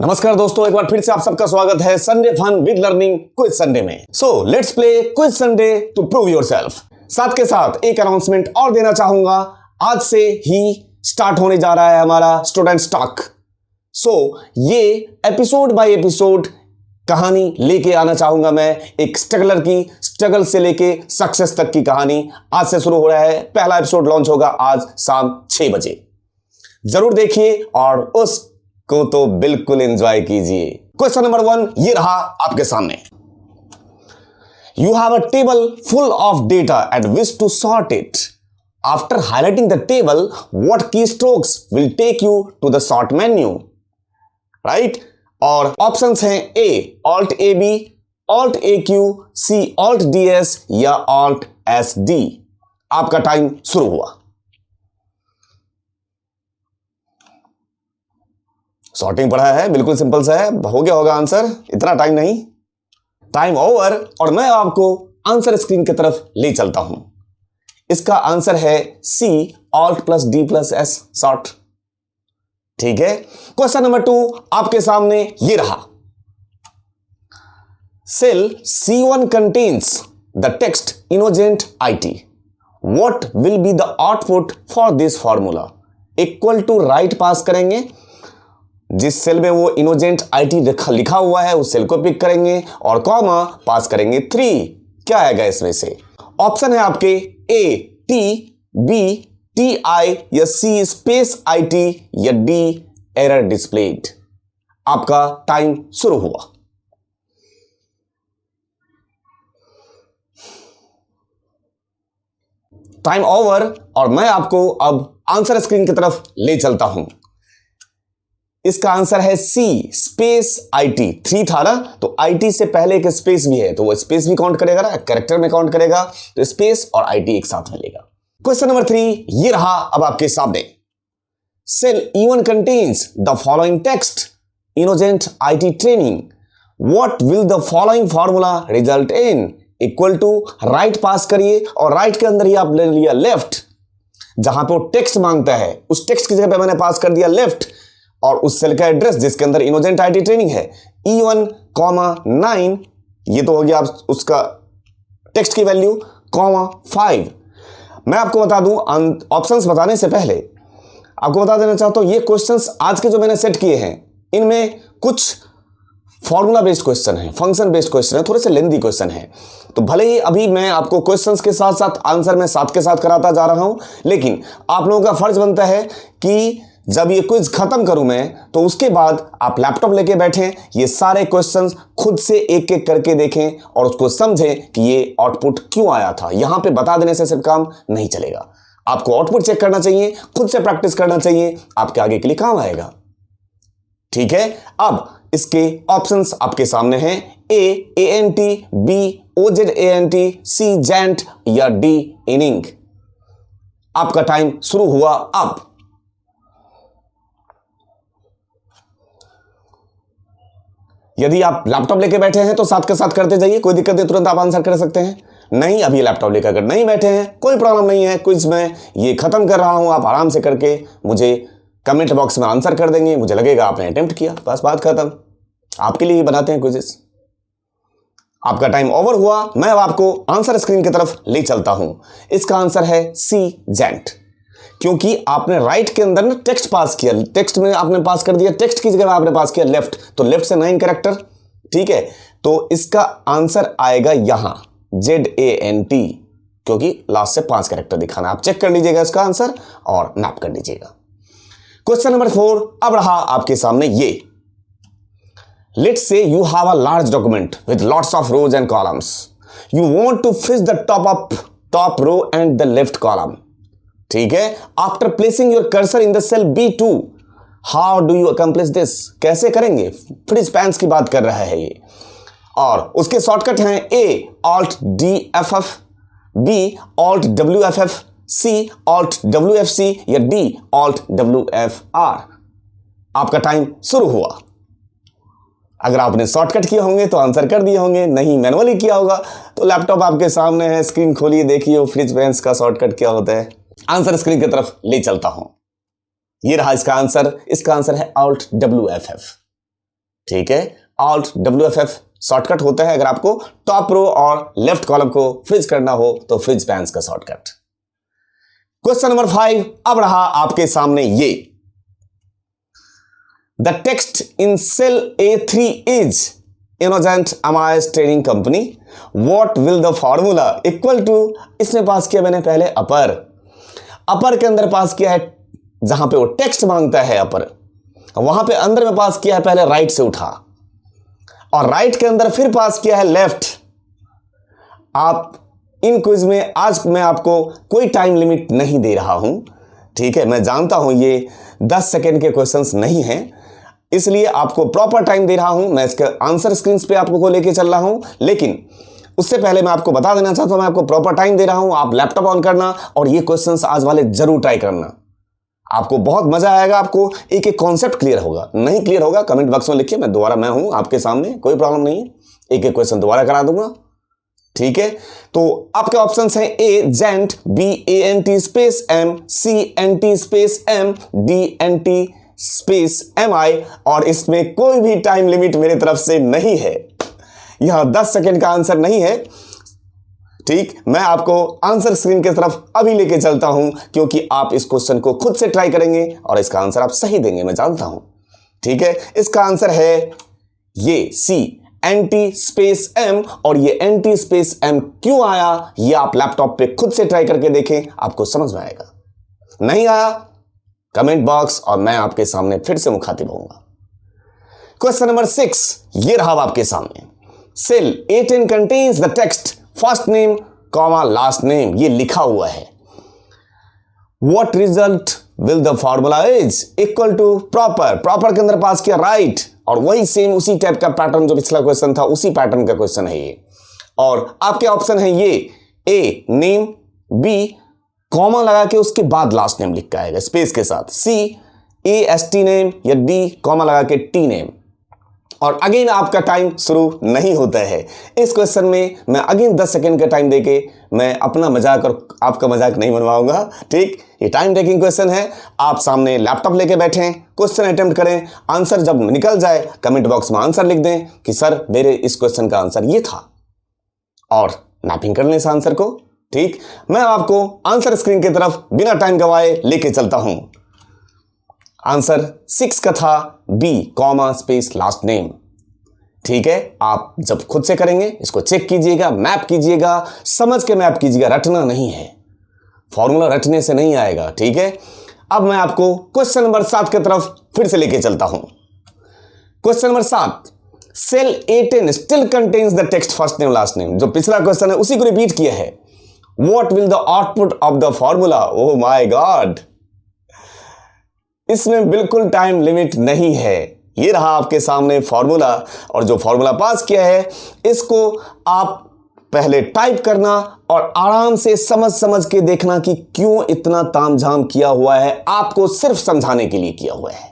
नमस्कार दोस्तों, एक बार फिर से आप सबका स्वागत है Sunday fun with learning quiz Sunday में। So let's play quiz Sunday to prove yourself. साथ के साथ एक अनाउंसमेंट और देना चाहूंगा, आज से ही स्टार्ट होने जा रहा है हमारा स्टूडेंट्स टॉक। सो ये एपिसोड बाय एपिसोड कहानी लेके आना चाहूंगा मैं, एक स्ट्रगलर की, स्ट्रगल से लेके सक्सेस तक की कहानी आज से शुरू हो रहा है। पहला एपिसोड लॉन्च होगा आज शाम 6 बजे। जरूर देखिए और उसको तो बिल्कुल एंजॉय कीजिए। क्वेश्चन नंबर 1 ये रहा आपके सामने। You have a table full of data and wish to sort it. After highlighting the table, what key strokes will take you to the sort menu? Right, और ऑप्शंस हैं A alt A B, alt A Q, C alt D S या alt S D. आपका time शुरू हुआ। Sorting पढ़ा है, बिल्कुल simple सा है, हो गया होगा आंसर, इतना टाइम नहीं। टाइम ओवर, और मैं आपको आंसर स्क्रीन की तरफ ले चलता हूं। इसका आंसर है C alt plus D plus S sort. ठीक है, क्वेश्चन नंबर 2 आपके सामने ये रहा। Cell C1 contains the text Innogent IT। What will be the output for this formula? Equal to right pass करेंगे, जिस सेल में वो इनोजेंट IT लिखा हुआ है उस सेल को पिक करेंगे और कॉमा पास करेंगे 3। क्या आएगा इसमें से? ऑप्शन है आपके ए T, B TI या C स्पेस IT या D एरर डिस्प्लेड। आपका टाइम शुरू हुआ। टाइम ओवर, और मैं आपको अब आंसर स्क्रीन की तरफ ले चलता हूं। इसका आंसर है सी स्पेस IT। 3 था ना, तो IT से पहले एक स्पेस भी है तो वो स्पेस भी काउंट करेगा ना, कैरेक्टर में काउंट करेगा, तो स्पेस और IT एक साथ मिलेगा। क्वेश्चन नंबर 3 ये रहा अब आपके सामने। Cell E1 contains the following text Innogent IT training. What will the following formula result in? Equal to right pass करिए और राइट के अंदर ही आप ले लिया लेफ्ट। जहां पे वो टेक्स्ट मांगता है उस टेक्स्ट की जगह पे मैंने पास कर दिया लेफ्ट, और उस सेल का एड्रेस जिसके अंदर इनोजेंट IT ट्रेनिंग है E1, 9, ये तो हो गया आप उसका टेक्स्ट की वैल्यू, 5। मैं आपको बता दूं, ऑप्शंस बताने से पहले आपको बता देना चाहता हूं, ये क्वेश्चंस आज के जो मैंने सेट किए हैं इनमें कुछ फॉर्मूला बेस्ड क्वेश्चन है, फंक्शन बेस्ड क्वेश्चन है, थोड़े से लेंदी क्वेश्चन है। तो भले ही अभी मैं आपको क्वेश्चंस के साथ साथ आंसर में साथ के साथ कराता जा रहा हूं, लेकिन आप लोगों का फर्ज बनता है कि जब ये क्विज खत्म करूं मैं तो उसके बाद आप लैपटॉप लेके बैठें, ये सारे क्वेश्चंस खुद से एक एक करके देखें और उसको समझें कि ये आउटपुट क्यों आया था। यहां पे बता देने से सिर्फ काम नहीं चलेगा, आपको आउटपुट चेक करना चाहिए, खुद से प्रैक्टिस करना चाहिए, आपके आगे के लिए काम आएगा। ठीक है, अब इसके ऑप्शंस आपके सामने हैं। ए ANT, B OZANT, C giant या D इनिंग। आपका टाइम शुरू हुआ अब। यदि आप लैपटॉप लेके बैठे हैं तो साथ के साथ करते जाइए, कोई दिक्कत नहीं, तुरंत आप आंसर कर सकते हैं। नहीं, अभी लैपटॉप लेकर अगर नहीं बैठे हैं कोई प्रॉब्लम नहीं है, क्विज में ये खत्म कर रहा हूं, आप आराम से करके मुझे कमेंट बॉक्स में आंसर कर देंगे, मुझे लगेगा आपने अटेम्प्ट किया, बस बात खत्म। आपके लिए ही बनाते हैं क्विजेस। आपका टाइम ओवर हुआ, मैं अब आपको आंसर स्क्रीन की तरफ ले चलता हूं। इसका आंसर है सी जैंट, क्योंकि आपने राइट के अंदर ना टेक्स्ट पास किया, टेक्स्ट में आपने पास कर दिया, टेक्स्ट की जगह आपने पास किया लेफ्ट, तो लेफ्ट से 9 कैरेक्टर। ठीक है, तो इसका आंसर आएगा यहां ZANT, क्योंकि लास्ट से 5 कैरेक्टर दिखाना। आप चेक कर लीजिएगा इसका आंसर और मैप कर लीजिएगा। क्वेश्चन नंबर 4 अब रहा आपके सामने ये। Let's say you have a large document with lots of rows and columns. You want to fish the top row and the left column. ठीक है, after placing your cursor in the cell B2, how do you accomplish this? कैसे करेंगे? Free spans की बात कर रहा है ये, और उसके शॉर्टकट हैं A alt DFF, B alt WFF, C alt WFC या D ऑल्ट WFR। आपका टाइम शुरू हुआ। अगर आपने शॉर्टकट किए होंगे तो आंसर कर दिए होंगे, नहीं मैनुअली किया होगा तो लैपटॉप आपके सामने है, स्क्रीन खोलिए, देखिए फ्री स्पैन्स का शॉर्टकट क्या होता है। आंसर स्क्रीन की तरफ ले चलता हूं। ये रहा इसका आंसर है ऑल्ट WFF। ठीक है, ऑल्ट WFF शॉर्टकट होता है अगर आपको टॉप रो और लेफ्ट कॉलम को फ्रीज करना हो तो फ्रीज पैंस का शॉर्टकट। क्वेश्चन नंबर 5 अब रहा आपके सामने ये, the text in cell A3 is Innogent amaze trading company, what will the formula equal to. इसमें पास किया मैंने पहले अपर के अंदर पास किया है जहां पे वो टेक्स्ट मांगता है अपर, वहां पे अंदर में पास किया है पहले राइट से उठा, और राइट के अंदर फिर पास किया है लेफ्ट। आप इन क्विज में आज मैं आपको कोई टाइम लिमिट नहीं दे रहा हूं, ठीक है, मैं जानता हूं ये 10 सेकेंड के क्वेश्चंस नहीं हैं, इसलिए आपको प्रॉपर टाइम दे रहा हूं। मैं इसके आंसर स्क्रीन पे आपको लेके चल रहा हूं, लेकिन उससे पहले मैं आपको बता देना चाहता हूं मैं आपको प्रॉपर टाइम दे रहा हूं। आप लैपटॉप ऑन करना और ये क्वेश्चंस आज वाले जरूर ट्राई करना, आपको बहुत मजा आएगा, आपको एक एक कॉन्सेप्ट क्लियर होगा। नहीं क्लियर होगा कमेंट बॉक्स में लिखिए, मैं दोबारा मैं हूं आपके सामने, कोई प्रॉब्लम नहीं है, एक एक क्वेश्चन दोबारा करा दूंगा, ठीक है। तो आपके ऑप्शंस हैं A gent, B ANT space M, C NT space M, D NT space MI, और इसमें कोई भी टाइम लिमिट मेरी तरफ से नहीं है, यहां 10 सेकेंड का आंसर नहीं है, ठीक। मैं आपको आंसर स्क्रीन की तरफ अभी लेके चलता हूं क्योंकि आप इस क्वेश्चन को खुद से ट्राई करेंगे और इसका आंसर आप सही देंगे, मैं जानता हूं, ठीक है। इसका आंसर है ये C NT स्पेस M, और ये NT स्पेस M क्यों आया ये आप लैपटॉप पे खुद से ट्राई करके देखें, आपको समझ में आएगा। नहीं आया कमेंट बॉक्स और मैं आपके सामने फिर से मुखातिब होऊंगा। क्वेश्चन नंबर 6 ये रहा आपके सामने, cell A10 contains the text first name comma last name, ये लिखा हुआ है, what result will the formula is equal to proper के अंदर पास किया राइट, और वही सेम उसी टाइप का पैटर्न जो पिछला क्वेश्चन था उसी पैटर्न का क्वेश्चन है ये, और आपके ऑप्शन है ये ए नेम, बी कॉमा लगा के उसके बाद लास्ट नेम लिख के आएगा स्पेस के साथ, सी AST नेम, या डी कॉमा लगा के टी नेम। और अगेन आपका टाइम शुरू नहीं होता है इस क्वेश्चन में, मैं अगेन 10 सेकेंड का टाइम देके मैं अपना मजाक और आपका मजाक नहीं बनवाऊंगा, ठीक। ये टाइम टेकिंग क्वेश्चन है, आप सामने लैपटॉप लेके बैठें, क्वेश्चन अटेम्प्ट करें, आंसर जब निकल जाए कमेंट बॉक्स में आंसर लिख दें कि सर मेरे इस क्वेश्चन का आंसर ये था, और मैपिंग कर लें इस आंसर को, ठीक। मैं आपको आंसर स्क्रीन की तरफ बिना टाइम गवाए लेके चलता हूं। आंसर 6 का था B comma space last name, ठीक है। आप जब खुद से करेंगे इसको चेक कीजिएगा, मैप कीजिएगा, समझ के मैप कीजिएगा, रटना नहीं है, फॉर्मूला रटने से नहीं आएगा, ठीक है। अब मैं आपको क्वेश्चन नंबर 7 की तरफ फिर से लेके चलता हूं। Question number 7, cell A10 still contains the text first name last name, जो पिछला क्वेश्चन है उसी को रिपीट किया है, what will the output of the formula, oh my god, इसमें बिल्कुल टाइम लिमिट नहीं है। ये रहा आपके सामने फॉर्मूला, और जो फॉर्मूला पास किया है इसको आप पहले टाइप करना और आराम से समझ के देखना कि क्यों इतना तामझाम किया हुआ है, आपको सिर्फ समझाने के लिए किया हुआ है,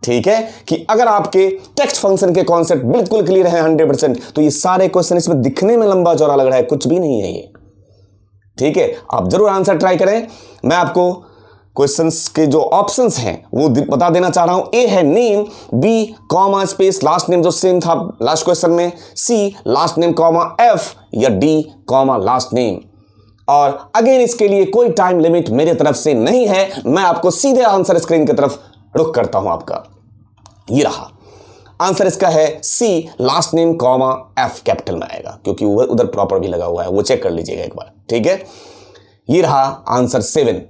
ठीक है। कि अगर आपके टेक्स्ट फंक्शन के कॉन्सेप्ट बिल्कुल क्लियर है 100%, तो ये सारे क्वेश्चन इसमें दिखने में लंबा चौड़ा लग रहा है, कुछ भी नहीं है ये, ठीक है। आप जरूर आंसर ट्राई करें। मैं आपको क्वेश्चंस के जो ऑप्शंस हैं वो बता देना चाह रहा हूं, ए है name, B comma space last name जो सेम था लास्ट क्वेश्चन में, C last name comma F, या डी कॉमा लास्ट नेम। और अगेन इसके लिए कोई टाइम लिमिट मेरे तरफ से नहीं है, मैं आपको सीधे आंसर स्क्रीन की तरफ रुख करता हूं। आपका ये रहा आंसर, इसका है C last name comma F capital में आएगा, क्योंकि उधर प्रॉपर भी लगा हुआ है, वो चेक कर लीजिएगा एक बार, ठीक है। ये रहा आंसर 7,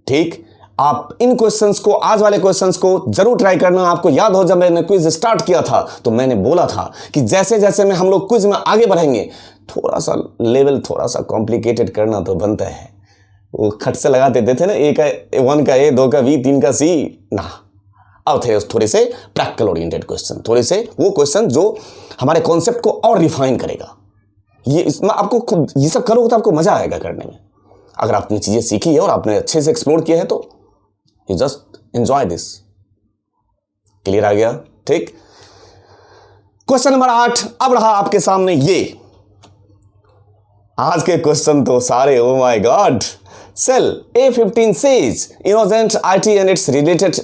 ठीक। आप इन क्वेश्चंस को, आज वाले क्वेश्चंस को जरूर ट्राई करना। आपको याद हो जब मैंने क्विज स्टार्ट किया था तो मैंने बोला था कि जैसे जैसे में हम लोग क्विज में आगे बढ़ेंगे थोड़ा सा लेवल थोड़ा सा कॉम्प्लिकेटेड करना तो बनता है। वो खट से लगा देते थे ना, A का 1 का A, 2 का B, 3 का C ना, अब थे थोड़े से प्रैक्टिकल ओरिएंटेड क्वेश्चन, थोड़े से वो क्वेश्चन जो हमारे कॉन्सेप्ट को और रिफाइन करेगा। ये इसमें आपको खुद ये सब करोगे तो आपको मजा आएगा करने में। अगर आपने चीजें सीखी है और आपने अच्छे से एक्सप्लोर किया है तो you just enjoy this. Clear आ गया, ठीक। क्वेश्चन नंबर 8 अब रहा आपके सामने ये। आज के क्वेश्चन तो सारे oh my god. Cell A15 says innocent IT and its related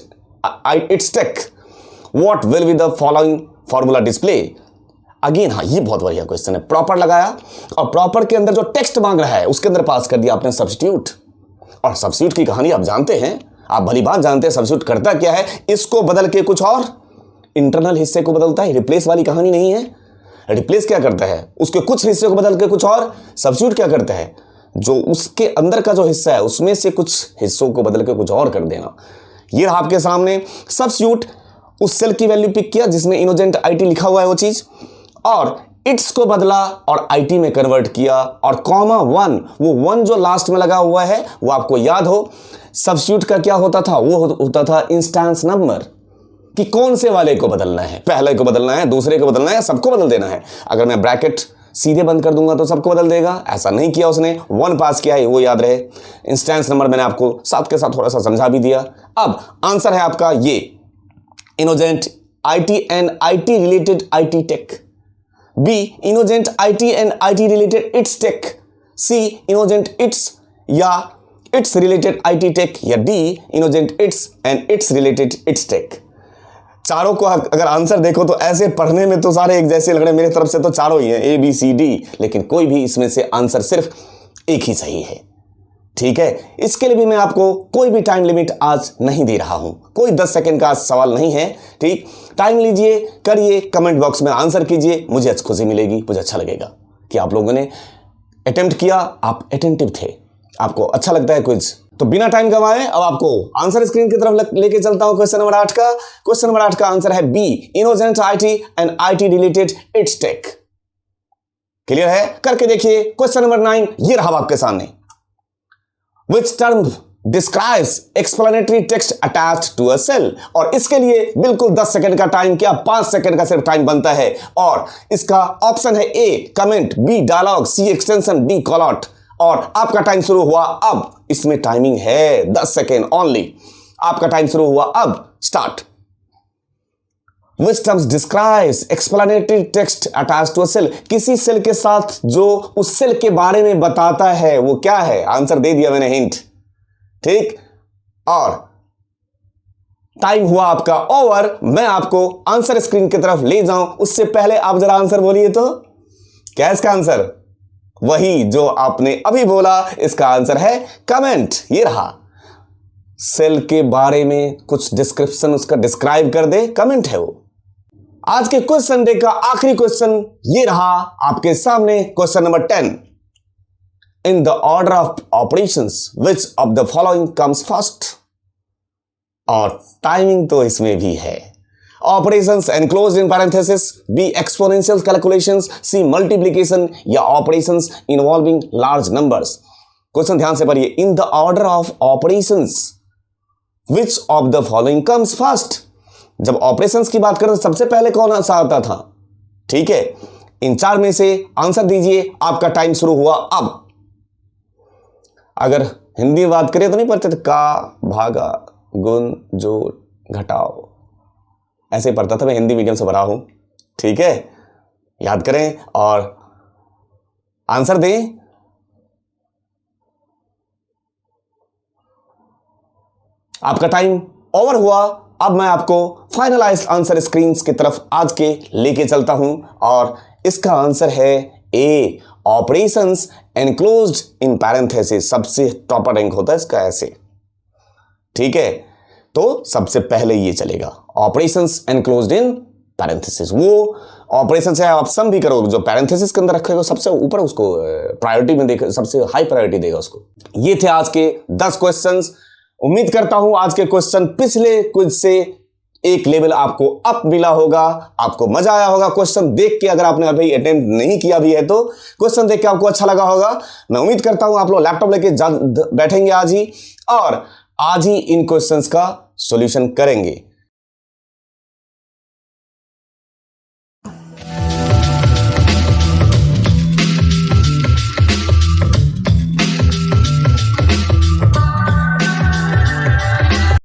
its tech, what will be the following formula display. Again हाँ, ये बहुत बढ़िया क्वेश्चन है। प्रॉपर लगाया और प्रॉपर के अंदर जो टेक्स्ट मांग रहा है उसके अंदर पास कर दिया आपने सब्स्टिट्यूट। और सब्स्टिट्यूट की कहानी आप जानते हैं, आप भली बात जानते हैं सब्स्टिट्यूट करता क्या है, इसको बदल के कुछ और इंटरनल हिस्से को बदलता है। रिप्लेस वाली कहानी नहीं है। रिप्लेस क्या करता है, उसके कुछ हिस्से को बदल के कुछ और। सब्स्टिट्यूट क्या करता है, जो उसके अंदर का जो हिस्सा है उसमें से कुछ हिस्सों को बदल के कुछ और कर देना। ये रहा आपके सामने सब्स्टिट्यूट। उस सेल की वैल्यू पिक किया जिसमें इनोजेंट आईटी लिखा हुआ है वो चीज, और इट्स को बदला और आईटी में कन्वर्ट किया, और कॉमा 1, वो 1 जो लास्ट में लगा हुआ है वो आपको याद हो सब्स्टिट्यूट का क्या होता था, वो होता था इंस्टेंस नंबर, कि कौन से वाले को बदलना है, पहले को बदलना है, दूसरे को बदलना है, सबको बदल देना है। अगर मैं ब्रैकेट सीधे बंद कर दूंगा तो सबको बदल देगा, ऐसा नहीं किया उसने, 1 पास किया है, वो याद रहे। इंस्टेंस नंबर मैंने आपको साथ के साथ थोड़ा सा समझा भी दिया। अब आंसर है आपका ये Innogent IT and IT related IT tech, B Innogent IT and IT related its tech, C Innogent its या इट्स रिलेटेड आईटी टेक, या D Innogent its and its related its tech. चारों को अगर आंसर देखो तो ऐसे पढ़ने में तो सारे एक जैसे लग रहे, मेरे तरफ से तो चारों ही हैं ए बी सी डी, लेकिन कोई भी इसमें से आंसर सिर्फ एक ही सही है। ठीक है, इसके लिए भी मैं आपको कोई भी टाइम लिमिट आज नहीं दे रहा हूं, कोई 10 सेकंड का सवाल नहीं है। ठीक, टाइम लीजिए, करिए, कमेंट बॉक्स में आंसर कीजिए, मुझे खुशी मिलेगी, मुझे अच्छा लगेगा कि आप लोगों ने अटेम्प्ट किया, आप अटेंटिव थे, आपको अच्छा लगता है क्विज। तो बिना टाइम गंवाए अब आपको आंसर स्क्रीन की तरफ लेके चलता हूं। क्वेश्चन नंबर 8 का, क्वेश्चन नंबर 8 का आंसर है B Innogent IT and IT related its tech. Clear है, करके देखिए। क्वेश्चन नंबर 9 ये रहा आपके सामने। Which term describes explanatory text attached to a cell? और इसके लिए बिल्कुल 10 सेकंड का टाइम, क्या 5 सेकंड का सिर्फ टाइम बनता है। और इसका ऑप्शन है ए कमेंट, बी डायलॉग, सी एक्सटेंशन, डी कॉल आउट। और आपका टाइम शुरू हुआ अब, इसमें टाइमिंग है 10 सेकेंड ओनली। आपका टाइम शुरू हुआ अब, start. Which terms describes explanatory text attached to a cell? किसी सेल के साथ जो उस सेल के बारे में बताता है वो क्या है। आंसर दे दिया मैंने, हिंट। ठीक, और टाइम हुआ आपका ओवर। मैं आपको आंसर स्क्रीन की तरफ ले जाऊं उससे पहले आप जरा आंसर बोलिए तो क्या है इसका आंसर। वही जो आपने अभी बोला, इसका आंसर है कमेंट। ये रहा, सेल के बारे में कुछ डिस्क्रिप्शन उसका डिस्क्राइब कर दे, कमेंट है वो। आज के क्वेश्चन डे का आखिरी क्वेश्चन ये रहा आपके सामने, question number 10। In the order of operations which of the following comes first. और टाइमिंग तो इसमें भी है। Operations enclosed in parenthesis, B exponential calculations, C multiplication, या operations involving large numbers. Question ध्यान से पढ़िए। In the order of operations which of the following comes first. जब ऑपरेशंस की बात करें तो सबसे पहले कौन सा आता था। ठीक है, इन 4 में से आंसर दीजिए। आपका टाइम शुरू हुआ अब। अगर हिंदी में बात करें तो नहीं पढ़ते थे, का भागा गुण जोड़ घटाओ, ऐसे पढ़ता था। मैं हिंदी मीडियम से पढ़ा हूं। ठीक है, याद करें और आंसर दें। आपका टाइम ओवर हुआ। अब मैं आपको फाइनलाइज्ड आंसर स्क्रीन की तरफ आज के लेके चलता हूं, और इसका आंसर है ए ऑपरेशंस एनक्लोज्ड इन पैरेंथेसिस। सबसे टॉपर रैंक होता है इसका ऐसे। ठीक है, तो सबसे पहले ये चलेगा, ऑपरेशंस एनक्लोज्ड इन पैरेंथेसिस। वो ऑपरेशन से आप सम भी करो, जो पैरेंथेसिस के अंदर रखेगा सबसे ऊपर उसको प्रायोरिटी में देगा, सबसे हाई प्रायोरिटी देगा उसको। ये थे आज के 10 क्वेश्चंस। उम्मीद करता हूं आज के क्वेश्चन पिछले क्विज से एक लेवल आपको अप मिला होगा, आपको मजा आया होगा। क्वेश्चन देख के, अगर आपने अभी अटेम्प्ट नहीं किया भी है तो क्वेश्चन देख के आपको अच्छा लगा होगा। मैं उम्मीद करता हूं आप लोग लैपटॉप लेके बैठेंगे आज ही, और आज ही इन क्वेश्चंस का सॉल्यूशन करेंगे।